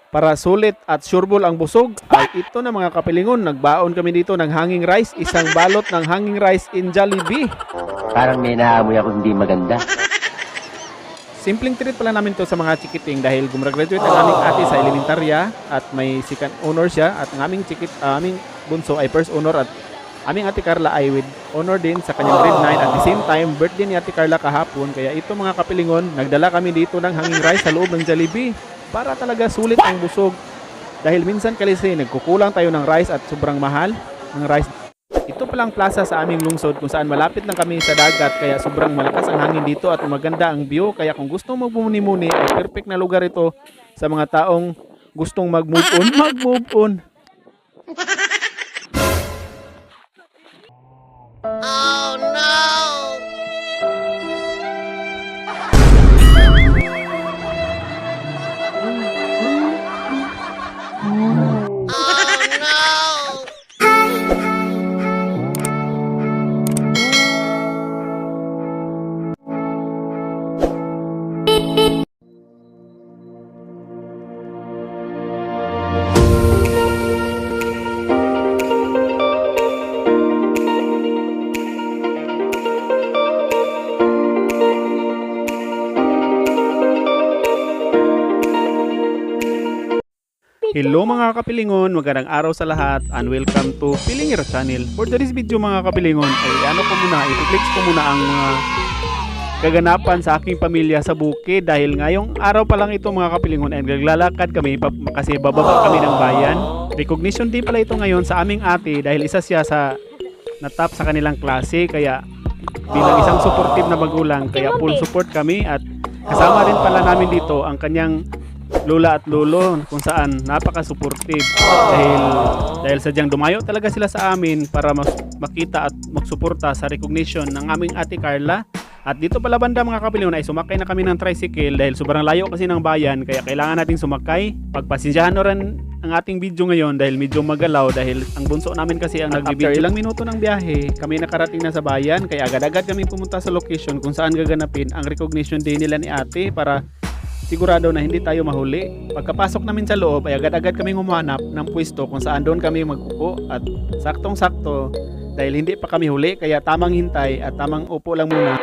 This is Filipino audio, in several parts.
Para sulit at sureball ang busog, ay ito na mga kapilingon, nagbaon kami dito ng hanging rice, isang balot ng hanging rice in Jollibee. Parang may naamoy ako hindi maganda. Simpleng treat pala namin to sa mga chikiting dahil gumraduate ang aming ate sa elementarya at may second honor siya at ang aming bunso ay first honor at aming ate Carla ay with honor din sa kanyang grade 9 at the same time birthday ni ate Carla kahapon. Kaya ito mga kapilingon, nagdala kami dito ng hanging rice sa loob ng Jollibee para talaga sulit ang busog. Dahil minsan kasi nagkukulang tayo ng rice at sobrang mahal ng rice. Ito palang plaza sa aming lungsod kung saan malapit lang kami sa dagat kaya sobrang malakas ang hangin dito at maganda ang view. Kaya kung gusto magmumuni-muni ay perfect na lugar ito sa mga taong gustong mag-move on. Hello mga kapilingon, magandang araw sa lahat and welcome to Pilingero Channel. For today's video mga kapilingon ay i-flex ko muna ang mga kaganapan sa aking pamilya sa bukid dahil ngayong araw pa lang ito mga kapilingon ay naglalakad kami kasi bababa kami ng bayan. Recognition din pala ito ngayon sa aming ate dahil isa siya sa natap sa kanilang klase kaya bilang isang supportive na magulang kaya full support kami at kasama rin pala namin dito ang kanyang lola at lolo kung saan napaka-supportive dahil sadyang dumayo talaga sila sa amin para makita at magsuporta sa recognition ng aming ate Carla. At dito pala banda mga kapilingon ay sumakay na kami ng tricycle dahil sobrang layo kasi ng bayan kaya kailangan natin sumakay. Pagpasensyahan na rin ang ating video ngayon dahil medyo magalaw dahil ang bunso namin kasi ang nagbibideo. After ilang minuto ng biyahe kami nakarating na sa bayan kaya agad-agad kami pumunta sa location kung saan gaganapin ang recognition day nila ni ate para sigurado na hindi tayo mahuli. Pagkapasok namin sa loob ay agad-agad kami humanap ng pwesto kung saan doon kami magpupo at saktong-sakto dahil hindi pa kami huli kaya tamang hintay at tamang upo lang muna.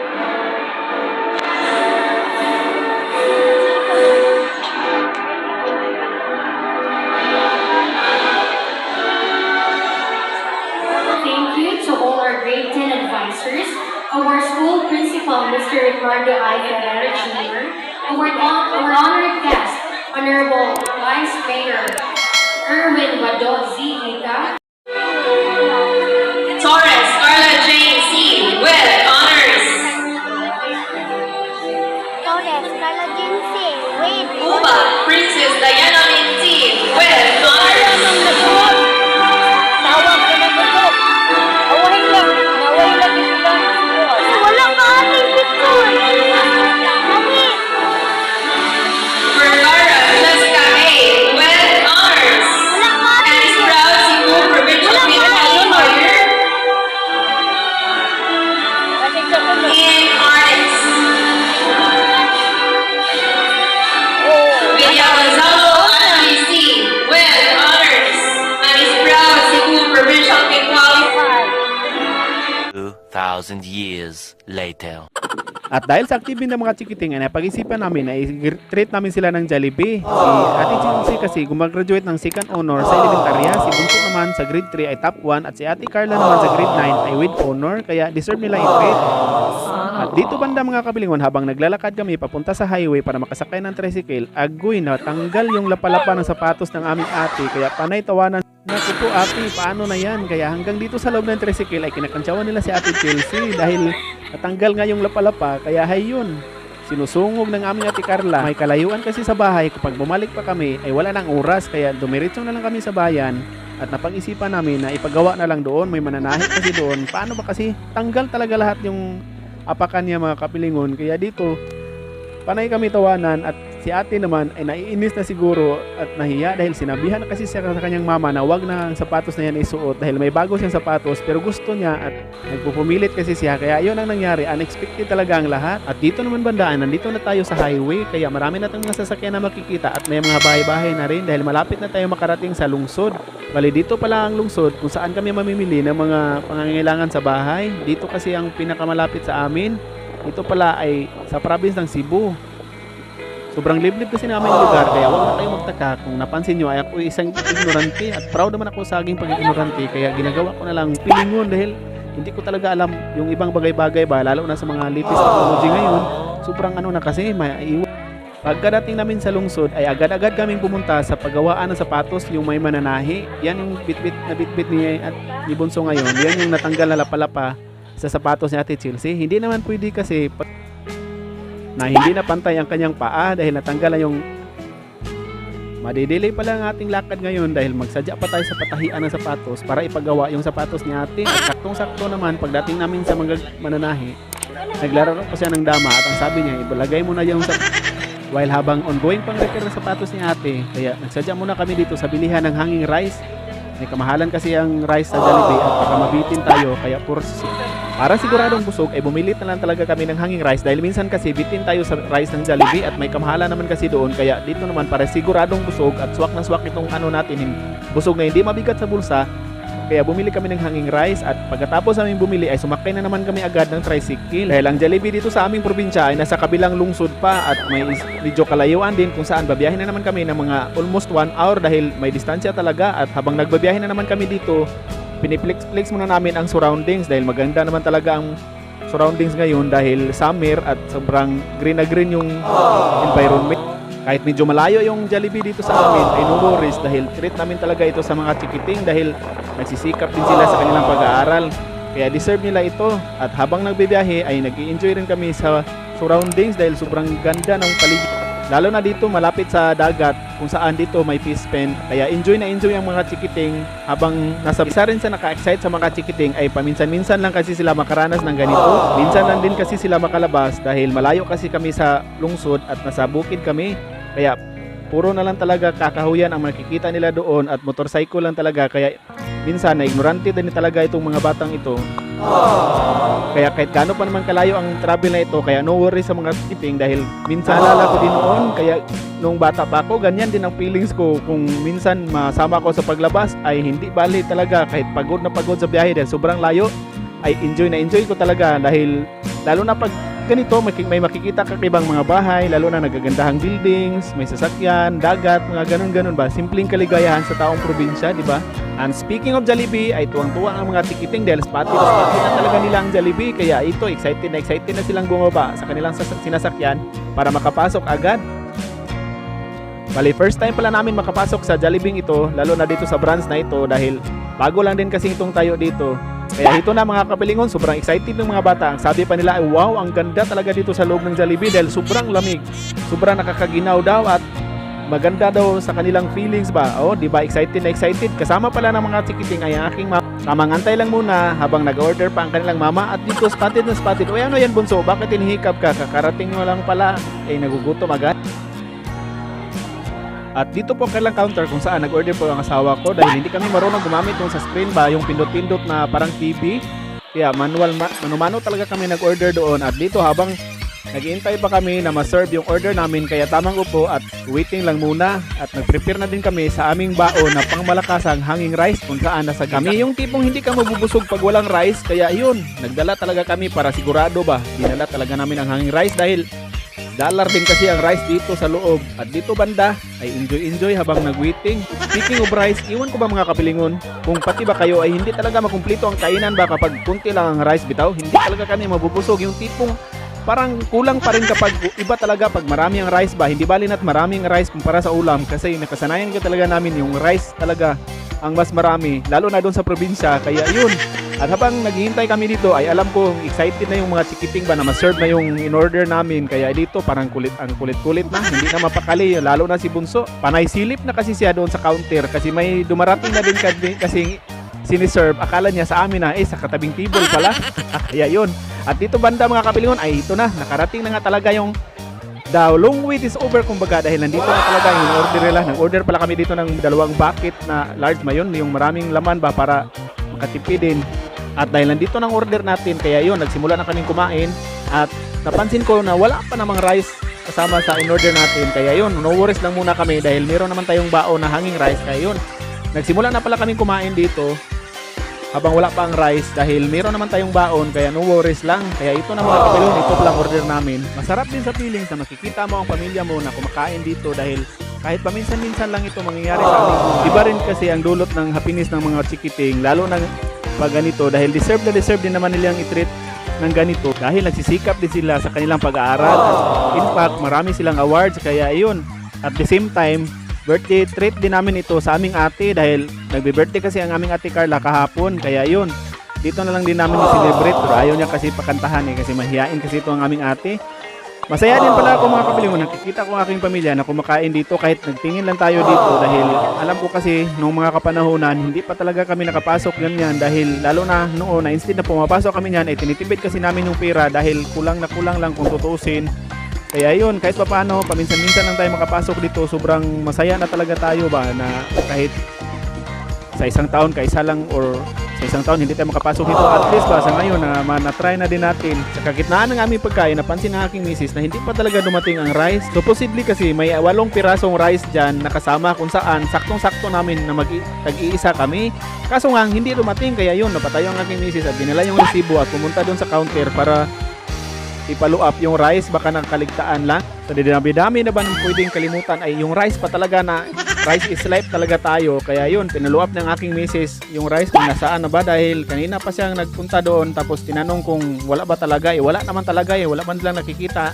Thank you to all our grade 10 advisors, our school principal, Mr. Ricardo I. Ferrer Jr., our honored guest, Honorable Vice Mayor Erwin Badozzi Ita. Torres Carla J. C. with honors. Torres Carla Jinsi with Uba Princess Diana Lindsay with honors. tawag ka ng gusto. Awahin lang kita. Wala ka ating picture. Mami. Vergara Jessica A. with honors. Wala ka And ating is proud Cebu Provincial Pinaghalong Lawyer in arts. Villa Gonzalo Ashley C. with honors. And is proud Cebu Provincial Pinaghalong 2,000 years later. At dahil sa active ng mga chikiting ay napag-isipan namin na i-treat namin sila ng Jollibee. Si Ate Jinsi kasi gumagraduate ng second honor sa elementarya, si Bunso naman sa grade 3 ay top 1 at si Ate Carla naman sa grade 9 ay with honor kaya deserve nila i-treat. At dito banda mga kapilingon habang naglalakad kami papunta sa highway para makasakay ng tricycle, agoy na tanggal yung lapalapa ng sapatos ng aming ate kaya panay tawanan. Naku po ate, paano na yan? Kaya hanggang dito sa loob ng tricycle ay kinakantsawan nila si Ate Chelsea dahil natanggal nga yung lapalapa kaya hayun. Sinusungog ng aming ate Carla. May kalayuan kasi sa bahay kapag bumalik pa kami ay wala nang oras kaya dumiretso na lang kami sa bayan at napag-isipan namin na ipagawa na lang doon. May mananahit kasi doon. Paano ba kasi tanggal talaga lahat yung apakan niya mga kapilingon kaya dito panay kami tawanan at si ate naman ay naiinis na siguro at nahiya dahil sinabihan na kasi siya sa kanyang mama na wag na ang sapatos na yan isuot dahil may bago siyang sapatos pero gusto niya at nagpupumilit kasi siya kaya yun ang nangyari, unexpected talaga ang lahat. At dito naman bandaan, nandito na tayo sa highway kaya marami na tayong mga sasakyan na makikita at may mga bahay-bahay na rin dahil malapit na tayo makarating sa lungsod. Bali dito pala ang lungsod kung saan kami mamimili ng mga pangangailangan sa bahay. Dito kasi ang pinakamalapit sa amin. Ito pala ay sa province ng Cebu. Sobrang liblib kasi namin yung lugar kaya huwag na kayo magtaka kung napansin nyo ay ako isang ignorante at proud naman ako sa aking pag-ignorante kaya ginagawa ko na lang pilingon dahil hindi ko talaga alam yung ibang bagay-bagay ba lalo na sa mga latest technology ngayon. Sobrang ano na kasi may pagkadating namin sa lungsod ay agad-agad kaming pumunta sa paggawaan ng sapatos yung may mananahi. Yan yung bitbit ni Bunso ngayon. Yan yung natanggal na lapalapa sa sapatos ni Ate Chelsea. Hindi naman pwede kasi na hindi na pantay ang kanyang paa dahil natanggal na yung madidelay pala ang ating lakad ngayon dahil magsadya pa tayo sa patahian ng sapatos para ipagawa yung sapatos ni ate. At saktong-sakto naman pagdating namin sa mga mananahi, naglaro pa siya ng dama at ang sabi niya, ibalagay mo na yung while habang ongoing pang repair ng sapatos ni ate. Kaya nagsadya muna kami dito sa bilihan ng hanging rice. May kamahalan kasi ang rice sa Jollibee at baka mabitin tayo kaya para siguradong busog ay bumili na lang talaga kami ng hanging rice dahil minsan kasi bitin tayo sa rice ng Jollibee at may kamahalan naman kasi doon kaya dito naman para siguradong busog at swak na swak itong ano natin busog na hindi mabigat sa bulsa kaya bumili kami ng hanging rice at pagkatapos namin bumili ay sumakay na naman kami agad ng tricycle dahil ang Jollibee dito sa aming probinsya ay nasa kabilang lungsod pa at may medyo kalayuan din kung saan babiyahin na naman kami ng mga almost 1 hour dahil may distansya talaga at habang nagbabiyahin na naman kami dito piniplex muna namin ang surroundings dahil maganda naman talaga ang surroundings ngayon dahil summer at sobrang green na green yung environment. Kahit medyo malayo yung Jollibee dito sa amin ay no worries dahil treat namin talaga ito sa mga chikiting dahil nagsisikap din sila sa kanilang pag-aaral. Kaya deserve nila ito at habang nagbibiyahe ay nag-i-enjoy rin kami sa surroundings dahil sobrang ganda ng paligid. Lalo na dito malapit sa dagat kung saan dito may fish pen. Kaya enjoy na enjoy ang mga chikiting habang nasa isa rin sa naka-excite sa mga chikiting ay paminsan-minsan lang kasi sila makaranas ng ganito. Minsan lang din kasi sila makalabas dahil malayo kasi kami sa lungsod at nasa bukid kami. Kaya puro na lang talaga kakahuyan ang makikita nila doon at motorcycle lang talaga. Kaya minsan na ignorante din talaga itong mga batang ito. Kaya kahit gaano pa naman kalayo ang travel na ito kaya no worry sa mga skipping dahil minsan alala ko din noon kaya nung bata pa ako ganyan din ang feelings ko kung minsan masama ko sa paglabas ay hindi bali talaga kahit pagod na pagod sa biyahe dahil sobrang layo ay enjoy na enjoy ko talaga dahil lalo na pag ganito may makikita ka ibang mga bahay lalo na nagagandahang buildings, may sasakyan, dagat, mga ganun-ganun ba simpleng kaligayahan sa taong probinsya, di ba? And speaking of Jollibee ay tuwang-tuwa ang mga tikiting dahil spotty na talaga nila ang Jollibee kaya ito excited na silang bumaba sa kanilang sinasakyan para makapasok agad. Bali first time pala namin makapasok sa Jollibee ito lalo na dito sa branch na ito dahil bago lang din kasi itong tayo dito. Kaya ito na mga kapilingon, sobrang excited ng mga bata. Ang sabi pa nila ay wow, ang ganda talaga dito sa loob ng Jollibee dahil sobrang lamig, sobrang nakakaginaw daw at maganda daw sa kanilang feelings ba. Oh, di ba excited na excited. Kasama pala ng mga chikiting ay ang aking mama. Tamang antay lang muna habang nag-order pa ang kanilang mama at dito spotted na spotted. O ano yan Bunso, bakit hinihikab ka? Kakarating mo lang pala. Eh nagugutom agad. At dito po kailang counter kung saan nag-order po ang asawa ko dahil hindi kami marunong gumamit yung sa screen ba, yung pindot-pindot na parang TV. Kaya mano-mano talaga kami nag-order doon at dito habang nag-iintay pa kami na ma-serve yung order namin kaya tamang upo at waiting lang muna at nag-prepare na din kami sa aming baon na pangmalakasang hanging rice kung saan nasa kami yung tipong hindi ka mabubusog pag walang rice kaya yun, nagdala talaga kami para sigurado ba, dinala talaga namin ang hanging rice dahil dollar din kasi ang rice dito sa loob at dito banda ay enjoy habang nag-waiting. Speaking of rice, iwan ko ba mga kapilingon kung pati ba kayo ay hindi talaga makumpleto ang kainan ba kapag kunti lang ang rice bitaw, hindi talaga kami mabubusog yung tipong parang kulang pa rin kapag iba talaga pag marami ang rice ba, hindi bali na't maraming rice kumpara sa ulam kasi nakasanayan ko talaga namin yung rice talaga ang mas marami lalo na doon sa probinsya kaya yun. At habang naghihintay kami dito ay alam ko excited na yung mga chikiting ba na ma-serve na yung in-order namin kaya dito parang kulit-kulit na hindi na mapakali lalo na si Bunso panay silip na kasi siya doon sa counter kasi may dumarating na din kasi siniserve akala niya sa amin na sa katabing table pala kaya yun. At dito banda mga kapilingon ay ito na nakarating na nga talaga yung the long wait is over kumbaga dahil nandito na talaga yung order nila. Nag-order pala kami dito ng 2 bucket na large mayon, yung maraming laman ba para makatipid din. At dahil nandito ng order natin, kaya yun, nagsimula na kaming kumain at napansin ko na wala pa namang rice kasama sa in-order natin. Kaya yun, no worries lang muna kami dahil meron naman tayong baon na hanging rice. Kaya yun, nagsimula na pala kaming kumain dito habang wala pa ang rice dahil meron naman tayong baon, kaya no worries lang. Kaya ito na mga kapilon, ito palang order namin. Masarap din sa feeling na makikita mo ang pamilya mo na kumakain dito dahil kahit paminsan-minsan lang ito mangyayari sa amin. Iba rin kasi ang dulot ng happiness ng mga chikiting, lalo na pag ganito dahil deserve na deserve din naman nilang i-treat ng ganito dahil nagsisikap din sila sa kanilang pag-aaral. At in fact, marami silang awards, kaya ayun. At the same time, birthday treat din namin ito sa aming ate dahil nagbe-birthday kasi ang aming ate Carla kahapon, kaya yun, dito na lang din namin i-celebrate pero ayaw niya kasi pakantahan kasi mahihain kasi ito ang aming ate. Masaya din pala ako mga kapilingon, nakikita ko ang aking pamilya na kumakain dito kahit nagtingin lang tayo dito dahil alam ko kasi nung mga kapanahonan hindi pa talaga kami nakapasok ganyan dahil lalo na noon na instead na pumapasok kami niyan ay tinitipid kasi namin yung pera dahil kulang lang kung tutuusin. Kaya yun, kahit pa paano, paminsan-minsan lang tayo makapasok dito, sobrang masaya na talaga tayo ba na kahit sa isang taon, kaisa lang or sa isang taon hindi tayo makapasok dito. At least ba, sa ngayon na-try na din natin. Sa kagitnaan ng aming pagkain, napansin ng aking misis na hindi pa talaga dumating ang rice. Supposedly kasi may 8 pirasong rice dyan nakasama kung saan saktong-sakto namin na tag-iisa kami. Kaso nga, hindi dumating, kaya yun, napatayo ang aking misis at dinala yung resibo at pumunta doon sa counter para i-follow up yung rice, baka nakaligtaan lang. So dami-dami na ba nang pwedeng kalimutan ay yung rice pa talaga na rice is life talaga tayo. Kaya yun, pinalo up ng aking misis yung rice kung nasaan na ba dahil kanina pa siyang nagpunta doon tapos tinanong kung wala ba talaga. Wala naman talaga wala man lang nakikita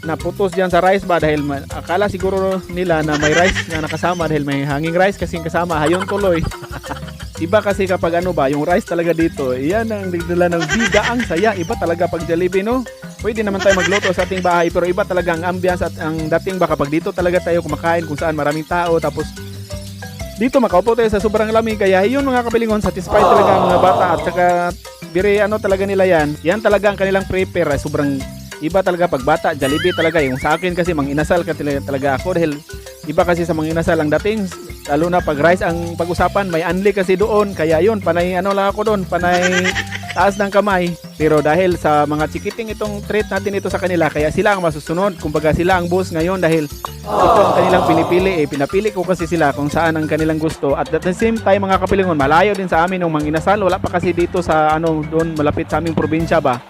na putos dyan sa rice ba dahil akala siguro nila na may rice na nakasama dahil may hanging rice kasing kasama, hayon tuloy. Iba kasi kapag yung rice talaga dito, iyan ang nagdala ng bida, ang saya. Iba talaga pag Jollibee, no? Pwede naman tayo magluto sa ating bahay pero iba talaga ang ambiance at ang dating ba kapag dito talaga tayo kumakain kung saan maraming tao tapos dito makaupo tayo sa sobrang lamig. Kaya yun mga kapilingon, satisfied talaga ang mga bata at saka talaga nila yan talaga ang kanilang prepare. Sobrang iba talaga pag bata, Jollibee talaga. Yung sa akin kasi manginasal ka talaga ako dahil iba kasi sa manginasal ang dating, lalo na pag rice ang pag-usapan, may unli kasi doon. Kaya yun, panay lang ako doon, panay taas ng kamay. Pero dahil sa mga chikiting itong treat natin ito sa kanila, kaya sila ang masusunod. Kumbaga sila ang boss ngayon dahil ito ang kanilang pinipili. Pinapili ko kasi sila kung saan ang kanilang gusto. At at the same time mga kapilingon, malayo din sa amin ng manginasal. Wala pa kasi dito sa doon malapit sa aming probinsya ba.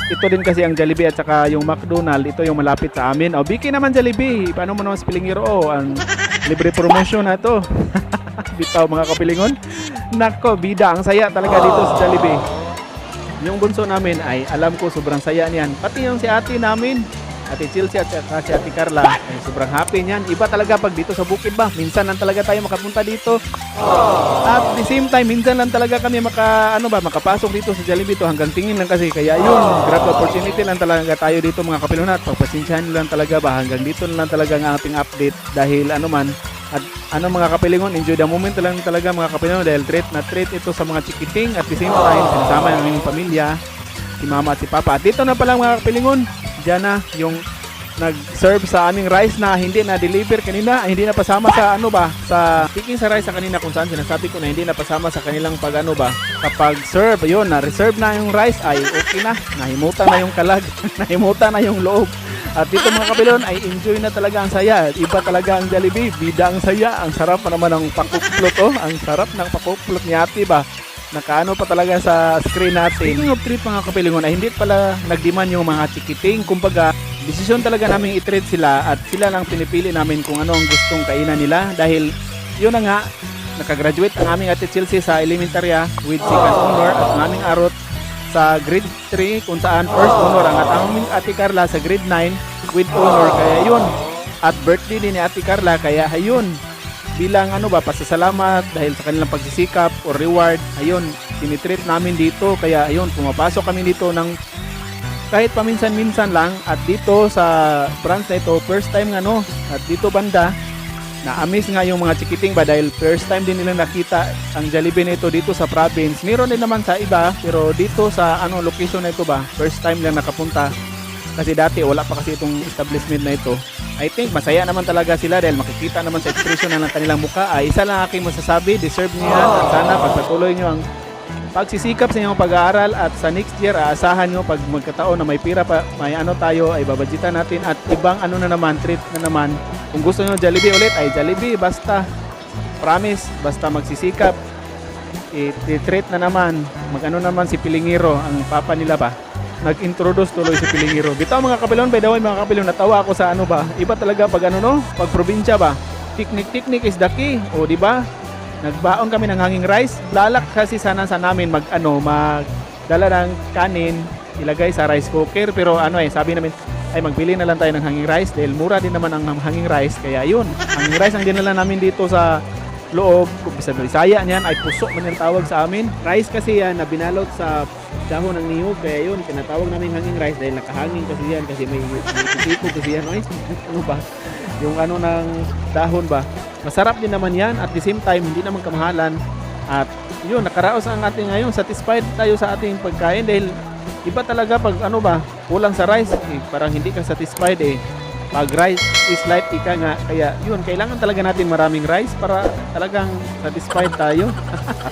Ito din kasi ang Jollibee at saka yung McDonald, ito yung malapit sa amin. Biki naman Jollibee. Paano mo naman spelling hero? Ang libre promotion na ito. Bitaw mga kapilingon. Nako, bida. Ang saya talaga dito sa Jollibee. Yung bunso namin ay alam ko sobrang saya niyan. Pati yung si ate namin, Ate Chelsea at si Ate Carla, ay sobrang happy niyan. Iba talaga pag dito sa bukid ba. Minsan lang talaga tayo makapunta dito. At the same time, minsan lang talaga kami makapasok dito sa Jollibee to. Hanggang tingin lang kasi. Kaya yun, grab opportunity lang talaga tayo dito mga kapilunat. Pagpasensyahan lang talaga ba. Hanggang dito lang talaga ang ating update. Dahil at mga kapilingon, enjoy the moment lang talaga mga kapilingon dahil treat ito sa mga chikiting at the same time sinasama ng aming pamilya, si mama at si papa. At dito na pala mga kapilingon, dyan na yung nag-serve sa aming rice na hindi na deliver kanina, hindi na pasama sa sa picking sa rice sa kanina kung saan sinasabi ko na hindi na pasama sa kanilang kapag serve, yun, na-reserve na yung rice ay okay na, nahimutan na yung kalag, nahimutan na yung loob. At dito mga kabilon ay enjoy na talaga ang saya. Iba talaga ang Jollibee, bida ang saya. Ang sarap pa naman ng pakuplot ang sarap ng pakuplot ni ate ba. Nakaano pa talaga sa screen natin. Speaking of treat mga kapilingon ay hindi pala nagdiman yung mga chikiting. Kumbaga, desisyon talaga namin i-treat sila at sila lang pinipili namin kung ano ang gustong kainan nila. Dahil yun na nga, nakagraduate ang aming ate Chelsea sa elementarya with second honor at ang aming arot sa grade 3 kung saan first honor ang aming ate Carla sa grade 9 with honor. Kaya yun, at birthday din ni ate Carla, kaya ayun, bilang pasasalamat dahil sa kanilang pagsisikap o reward, ayun, tinitreat namin dito. Kaya ayun, pumapasok kami dito ng kahit paminsan-minsan lang. At dito sa branch na ito, first time at dito banda, na-amaze nga yung mga chikiting ba dahil first time din nila nakita ang Jollibee na ito dito sa province. Meron din naman sa iba pero dito sa location na ito ba, first time lang nakapunta. Kasi dati wala pa kasi itong establishment na ito. I think masaya naman talaga sila dahil makikita naman sa expression ng kanilang mukha. Ay, isa lang aking masasabi, deserve niyo yan at sana pagpatuloy niyo ang pagsisikap sa inyong pag-aaral at sa next year aasahan nyo pag magkataon na may pira pa, may ano tayo ay babadgetan natin at ibang ano na naman, treat na naman. Kung gusto nyo Jollibee ulit ay Jollibee, basta promise, basta magsisikap i-treat na naman, mag-ano naman si Pilingiro, ang papa nila ba nag-introduce tuloy si Pilingiro. Bitaw mga kapilon, by the way mga kapilon, natawa ako sa ano ba, iba talaga pag ano no, pag probinsya ba, technique is the key, o di ba? Nagbaon kami ng hanging rice. Lalak kasi sana sa namin magdala ng kanin, ilagay sa rice cooker. Pero ano sabi namin, ay magpili na lang tayo ng hanging rice dahil mura din naman ang hanging rice. Kaya yun, hanging rice ang dinala namin dito sa loob. Sa Bisaya niyan ay puso man yung tawag sa amin. Rice kasi yan na binalot sa dahon ng niyog. Kaya yun, tinatawag namin hanging rice dahil nakahanging kasi yan. Kasi may tipo kasi yan. Ano ba? Yung ano ng dahon ba? Masarap din naman yan at the same time hindi naman kamahalan at yun nakaraos ang ating ngayon, satisfied tayo sa ating pagkain dahil iba talaga pag ano ba kulang sa rice parang hindi ka satisfied pag rice is life ika nga kaya yun kailangan talaga natin maraming rice para talagang satisfied tayo.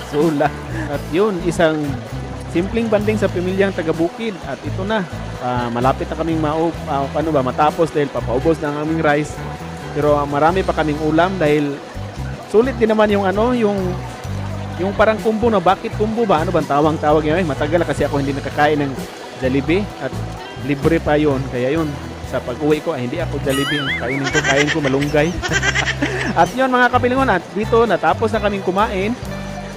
Sula at yun isang simpleng banding sa pamilyang taga-Bukid at ito na malapit na kaming matapos dahil papaubos na ang aming rice. Pero marami pa kaming ulam dahil sulit din naman yung ano, yung parang kumbo na bakit kumbo ba? Ano bang tawag niya? Matagal kasi ako hindi nakakain ng Jollibee at libre pa yon. Kaya yun, sa pag-uwi ko ay hindi ako Jollibee. Kain ko malunggay. At yun mga kapilingon, at dito natapos na kaming kumain.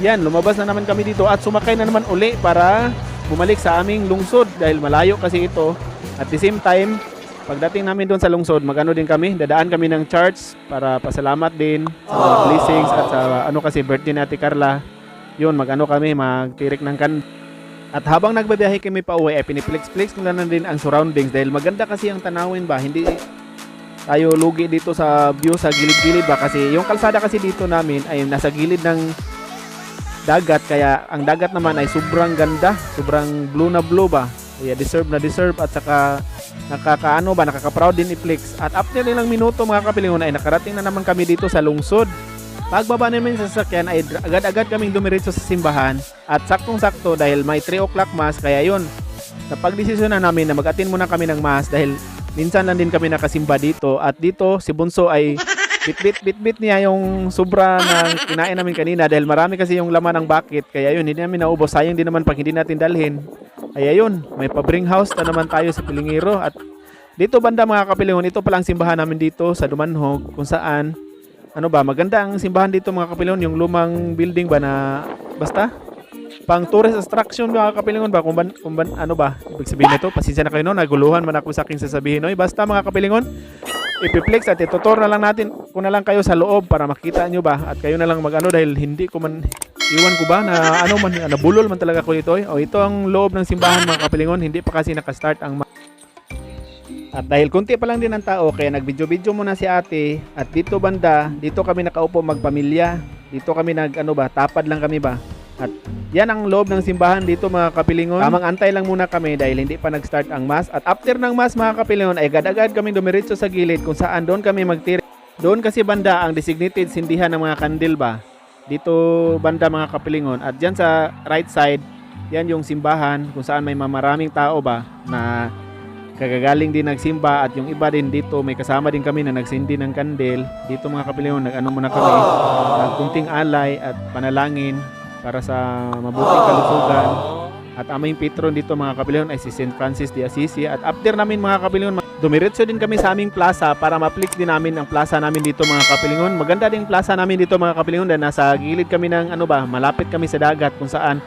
Yan, lumabas na naman kami dito at sumakay na naman uli para bumalik sa aming lungsod dahil malayo kasi ito. At the same time, pagdating namin doon sa lungsod, magano din kami, dadaan kami ng church para pasalamat din sa mga blessings at sa ano kasi birthday ni Ate Carla. Yun, magano kami, magtirik ng kan. At habang nagbabiyahe kami pa uwi, piniplex-plex ko na din ang surroundings dahil maganda kasi ang tanawin ba, hindi tayo lugi dito sa view sa gilid-gilid ba kasi yung kalsada kasi dito namin ay nasa gilid ng dagat kaya ang dagat naman ay sobrang ganda, sobrang blue na blue ba. Kaya deserve at saka nakaka-proud din i-flex. At after ilang minuto mga kapilingon ay nakarating na naman kami dito sa lungsod. Pagbaba namin sa sasakyan ay agad-agad kaming dumiretso sa simbahan at saktong-sakto dahil may 3 o'clock mass kaya yun. Napagdesisyon na namin na mag-attend muna kami ng mass dahil minsan lang din kami nakasimba dito at dito si Bunso ay bit niya yung sobra ng kinain namin kanina dahil marami kasi yung laman ng bucket kaya yun hindi namin naubos, sayang din naman pag hindi natin dalhin. Kaya yun, may pa-bring house na naman tayo sa Pilingiro at dito banda mga kapilingon, ito palang simbahan namin dito sa Dumanhog kung saan maganda ang simbahan dito mga kapilingon, yung lumang building ba na basta pang tourist attraction mga kapilingon ba kung ibig sabihin nito, pasensya na kayo no, naguluhan man ako sa aking sasabihin basta mga kapilingon, ipiplex at itutor na lang natin kung na lang kayo sa loob para makita nyo ba at kayo na lang dahil hindi ko man iwan ko ba na nabulol man talaga ko ito ito ang loob ng simbahan mga kapilingon, hindi pa kasi nakastart ang at dahil kunti pa lang din ang tao kaya nagvideo-video muna si ate at dito banda, dito kami nakaupo magpamilya, dito kami tapad lang kami ba at yan ang loob ng simbahan dito mga kapilingon. Tamang antay lang muna kami dahil hindi pa nag-start ang mass at after ng mass mga kapilingon ay agad-agad kami dumiretso sa gilid kung saan doon kami magtiri. Doon kasi banda ang designated sindihan ng mga kandil ba dito banda mga kapilingon at dyan sa right side yan yung simbahan kung saan may maraming tao ba na kagagaling din nagsimba at yung iba din dito may kasama din kami na nagsindi ng kandel dito mga kapilingon. Muna kami ng kunting alay at panalangin para sa mabuting kalusugan at aming patron dito mga kapilingon ay si St. Francis de Assisi at after namin mga kapilingon dumiretso din kami sa aming plaza para ma-flex din namin ang plaza namin dito mga kapilingon. Maganda din plaza namin dito mga kapilingon dahil nasa gilid kami ng malapit kami sa dagat kung saan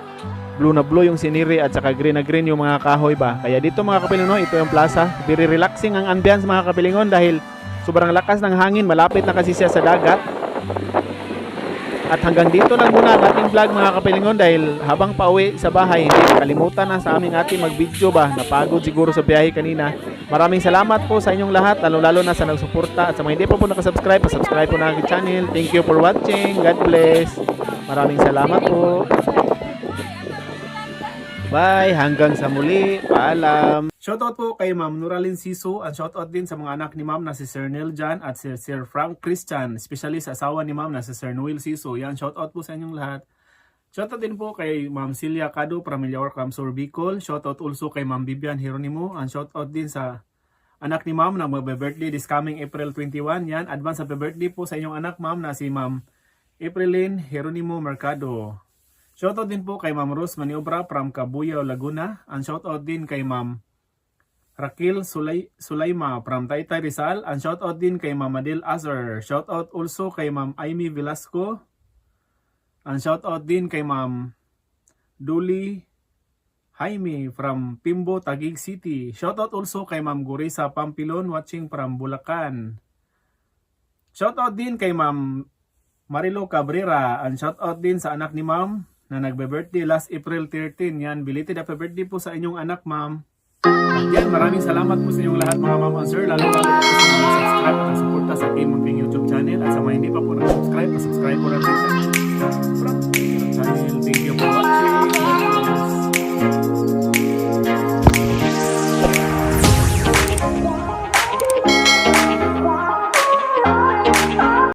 blue na blue yung siniri at saka green na green yung mga kahoy ba. Kaya dito mga kapilingon, ito yung plaza. Very relaxing ang ambience mga kapilingon dahil sobrang lakas ng hangin, malapit na kasi siya sa dagat. At hanggang dito lang muna ang ating vlog mga kapilingon dahil habang pauwi sa bahay, hindi kalimutan na sa aming ating mag-video ba. Napagod siguro sa biyahe kanina. Maraming salamat po sa inyong lahat, lalo na sa nagsuporta at sa mga hindi po nakasubscribe, subscribe po na aking channel. Thank you for watching. God bless. Maraming salamat po. Bye, hanggang sa muli. Paalam. Shoutout po kay Ma'am Nuralyn Siso, and shoutout din sa mga anak ni Ma'am na si Sir Neil Jan at si Sir Frank Christian, especially sa asawa ni Ma'am na si Sir Noel Siso. Yan, shoutout po sa inyong lahat. Shoutout din po kay Ma'am Celia Cado from Milaor Camsur Bicol. Shoutout also kay Ma'am Vivian Hieronimo, and shoutout din sa anak ni Ma'am na magbe-birthday this coming April 21. Yan, advance happy birthday po sa inyong anak Ma'am na si Ma'am Aprilyn Hieronimo Mercado. Shoutout din po kay Ma'am Rose Maniobra from Cabuyao, Laguna, and shoutout din kay Ma'am Raquel Sulaima from Taytay Rizal, and shoutout din kay Ma'am Adel Azar. Shoutout also kay Ma'am Amy Velasco, and shoutout din kay Ma'am Duli Jaime from Pimbo, Taguig City. Shoutout also kay Ma'am Gurisa Pampilon watching from Bulacan. Shoutout din kay Ma'am Marilo Cabrera, and shoutout din sa anak ni Ma'am na nagbe-birthday last April 13. Yan, belated happy birthday po sa inyong anak Ma'am. At yan, maraming salamat po sa inyong lahat mga ma'am and sir, lalo po sa mga subscribe at suporta sa aking munting YouTube channel, at sa mga hindi pa po na-subscribe po natin sa channel. Thank you for watching.